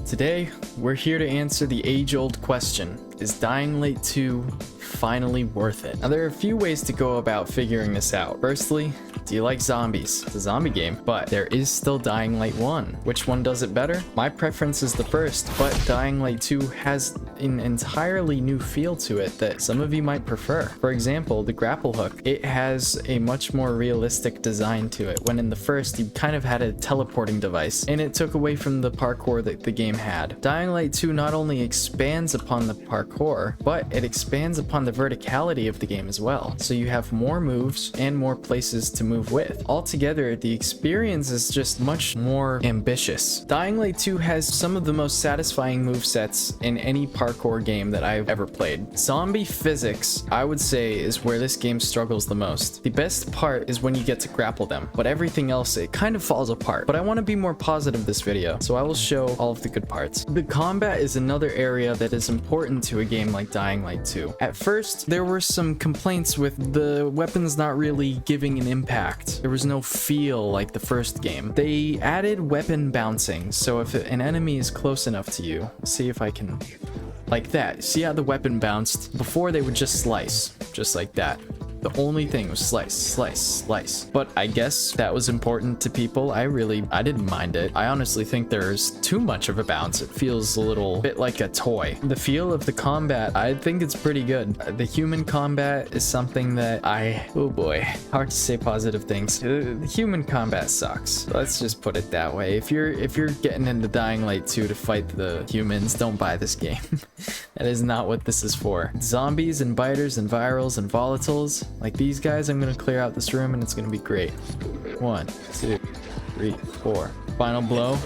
Today, we're here to answer the age-old question, is Dying Light 2 finally worth it? Now, there are a few ways to go about figuring this out. Firstly, do you like zombies? It's a zombie game, but there is still Dying Light 1. Which one does it better? My preference is the first, but Dying Light 2 has an entirely new feel to it that some of you might prefer. For example, the grapple hook. It has a much more realistic design to it, when in the first, you kind of had a teleporting device, and it took away from the parkour that the game had. Dying Light 2 not only expands upon the parkour, but it expands upon the verticality of the game as well. So you have more moves and more places to move with. Altogether, the experience is just much more ambitious. Dying Light 2 has some of the most satisfying movesets in any parkour game that I've ever played. Zombie physics, I would say, is where this game struggles the most. The best part is when you get to grapple them, but everything else, it kind of falls apart. But I want to be more positive this video, so I will show all of the good parts. The combat is another area that is important to a game like Dying Light 2. At first, there were some complaints with the weapons not really giving an impact. There was no feel like the first game. They added weapon bouncing, so if an enemy is close enough to you, see if I can, like that. See how the weapon bounced? Before they would just slice, just like that. The only thing was slice, slice, slice. But I guess that was important to people. I didn't mind it. I honestly think there's too much of a bounce. It feels a little bit like a toy. The feel of the combat, I think it's pretty good. The human combat is something that oh boy, hard to say positive things. The human combat sucks. Let's just put it that way. If you're getting into Dying Light 2 to fight the humans, don't buy this game. That is not what this is for. Zombies and biters and virals and volatiles, like these guys, I'm gonna clear out this room and it's gonna be great. 1, 2, 3, 4. Final blow.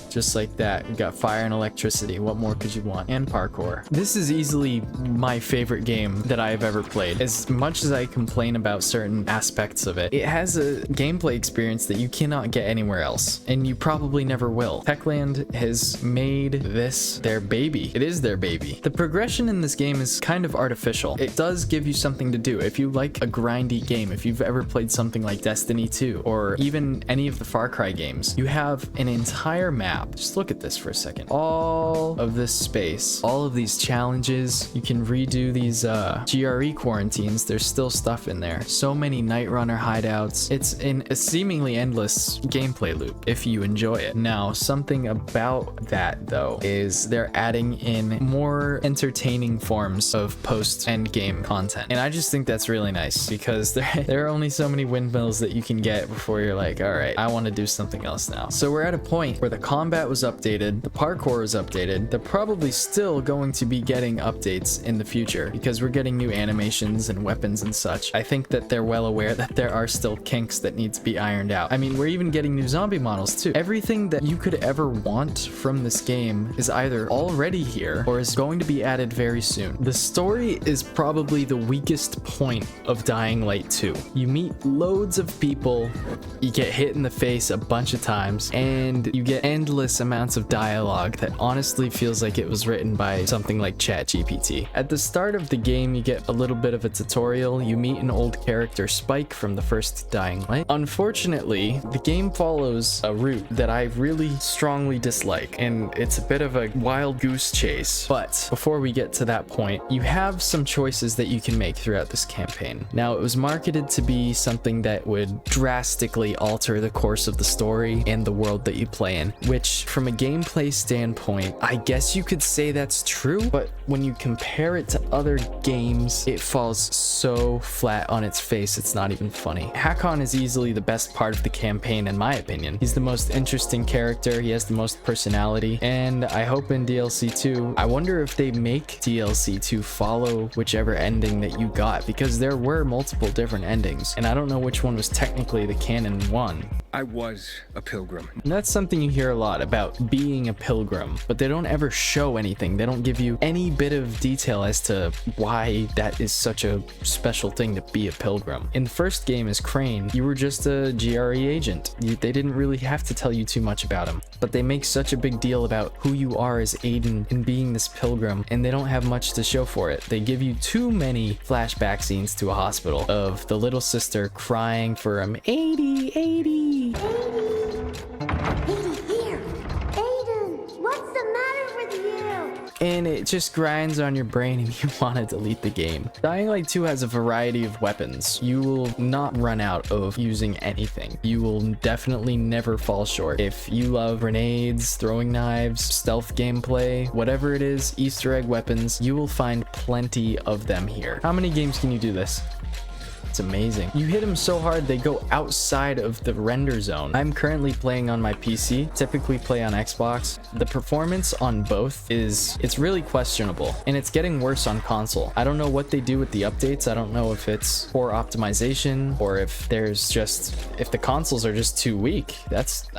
Just like that. We got fire and electricity. What more could you want? And parkour. This is easily my favorite game that I've ever played. As much as I complain about certain aspects of it, it has a gameplay experience that you cannot get anywhere else, and you probably never will. Techland has made this their baby. It is their baby. The progression in this game is kind of artificial. It does give you something to do. If you like a grindy game, if you've ever played something like Destiny 2, or even any of the Far Cry games, you have an entire map. Just look at this for a second. All of this space, all of these challenges, you can redo these GRE quarantines. There's still stuff in there. So many Night Runner hideouts. It's in a seemingly endless gameplay loop if you enjoy it. Now, something about that though is they're adding in more entertaining forms of post-end game content. And I just think that's really nice because there are only so many windmills that you can get before you're like, all right, I want to do something else now. So we're at a point where the combat was updated, the parkour was updated. They're probably still going to be getting updates in the future because we're getting new animations and weapons and such. I think that they're well aware that there are still kinks that need to be ironed out. I mean, we're even getting new zombie models too. Everything that you could ever want from this game is either already here or is going to be added very soon. The story is probably the weakest point of Dying Light 2. You meet loads of people, you get hit in the face a bunch of times, and you get endless amounts of dialogue that honestly feels like it was written by something like ChatGPT. At the start of the game, you get a little bit of a tutorial. You meet an old character, Spike, from the first Dying Light. Unfortunately, the game follows a route that I really strongly dislike, and it's a bit of a wild goose chase. But before we get to that point, you have some choices that you can make throughout this campaign. Now, it was marketed to be something that would drastically alter the course of the story and the world that you play in, which from a gameplay standpoint, I guess you could say that's true, but when you compare it to other games, it falls so flat on its face, it's not even funny. Hakon is easily the best part of the campaign in my opinion. He's the most interesting character, he has the most personality, and I hope in DLC 2, I wonder if they make DLC 2 follow whichever ending that you got, because there were multiple different endings, and I don't know which one was technically the canon one. I was a pilgrim. And that's something you hear a lot about, being a pilgrim, but they don't ever show anything. They don't give you any bit of detail as to why that is such a special thing to be a pilgrim. In the first game as Crane, you were just a GRE agent. They didn't really have to tell you too much about him, but they make such a big deal about who you are as Aiden and being this pilgrim, and they don't have much to show for it. They give you too many flashback scenes to a hospital of the little sister crying for him, 80, 80. Here, Aiden. and it just grinds on your brain and you want to delete the game. Dying Light 2 has a variety of weapons. You will not run out of using anything. You will definitely never fall short. If you love grenades, throwing knives, stealth gameplay, whatever it is, Easter egg weapons, you will find plenty of them here. How many games can you do this? It's amazing. You hit them so hard they go outside of the render zone. I'm currently playing on my PC, typically play on Xbox. The performance on both it's really questionable, and it's getting worse on console. I don't know what they do with the updates. I don't know if it's poor optimization or if the consoles are just too weak. That's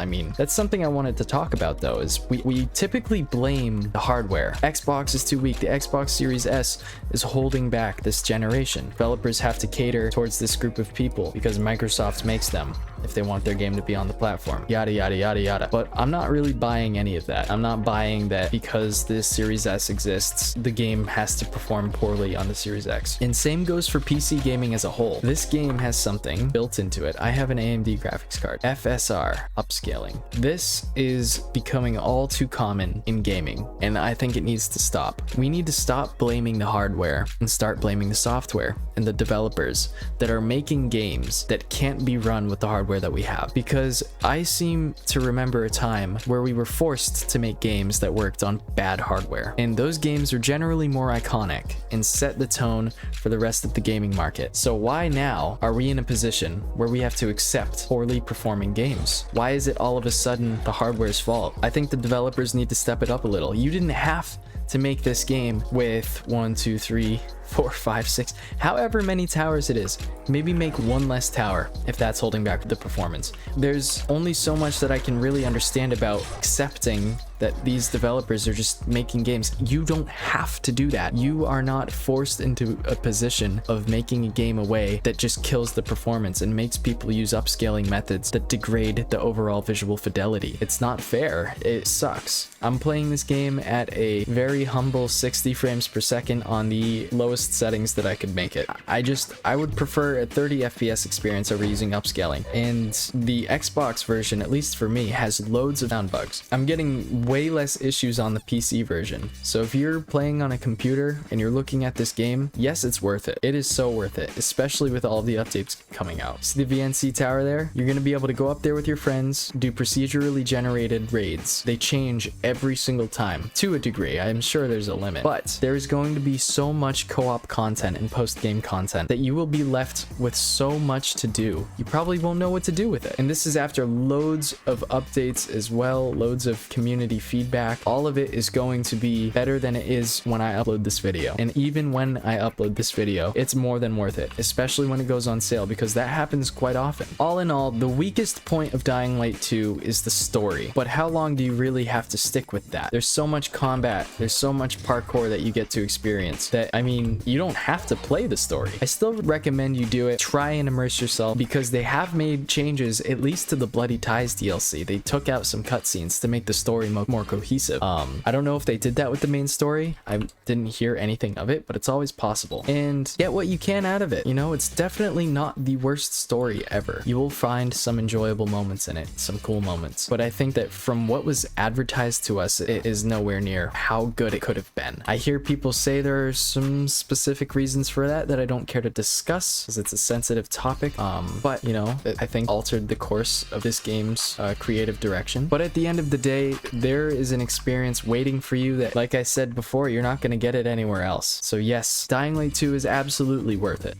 something I wanted to talk about though, is we typically blame the hardware. Xbox is too weak. The Xbox Series S is holding back this generation. Developers have to cater towards this group of people because Microsoft makes them if they want their game to be on the platform, yada yada yada yada. But I'm not really buying any of that. I'm not buying that because this Series S exists, the game has to perform poorly on the Series X. And same goes for PC gaming as a whole. This game has something built into it. I have an AMD graphics card, FSR upscaling. This is becoming all too common in gaming, and I think it needs to stop. We need to stop blaming the hardware and start blaming the software and the developers that are making games that can't be run with the hardware that we have, because I seem to remember a time where we were forced to make games that worked on bad hardware, and those games are generally more iconic and set the tone for the rest of the gaming market. So why now are we in a position where we have to accept poorly performing games? Why is it all of a sudden the hardware's fault? I think the developers need to step it up a little. You didn't have to make this game with 1, 2, 3, 4, 5, 6, however many towers it is. Maybe make one less tower if that's holding back the performance. There's only so much that I can really understand about accepting that these developers are just making games. You don't have to do that. You are not forced into a position of making a game a way that just kills the performance and makes people use upscaling methods that degrade the overall visual fidelity. It's not fair. It sucks. I'm playing this game at a very humble 60 frames per second on the lowest settings that I could make it. I would prefer a 30 FPS experience over using upscaling. And the Xbox version, at least for me, has loads of sound bugs. I'm getting way less issues on the PC version. So if you're playing on a computer and you're looking at this game, yes, it's worth it. It is so worth it, especially with all the updates coming out. See the VNC tower there? You're going to be able to go up there with your friends, do procedurally generated raids. They change every single time to a degree. I'm sure there's a limit, but there's going to be so much co-op content and post-game content that you will be left with so much to do. You probably won't know what to do with it. And this is after loads of updates as well, loads of community feedback. All of it is going to be better than it is when I upload this video. And even when I upload this video, it's more than worth it, especially when it goes on sale, because that happens quite often. All in all, the weakest point of Dying Light 2 is the story. But how long do you really have to stick with that? There's so much combat, there's so much parkour that you get to experience that, I mean, you don't have to play the story. I still recommend you do it. Try and immerse yourself, because they have made changes, at least to the Bloody Ties DLC. They took out some cutscenes to make the story more cohesive. I don't know if they did that with the main story. I didn't hear anything of it, but it's always possible. And get what you can out of it. You know, it's definitely not the worst story ever. You will find some enjoyable moments in it, some cool moments. But I think that from what was advertised to us, it is nowhere near how good it could have been. I hear people say there are some specific reasons for that I don't care to discuss, because it's a sensitive topic. But you know, I think altered the course of this game's creative direction. But at the end of the day, there is an experience waiting for you that, like I said before, you're not going to get it anywhere else. So yes, Dying Light 2 is absolutely worth it.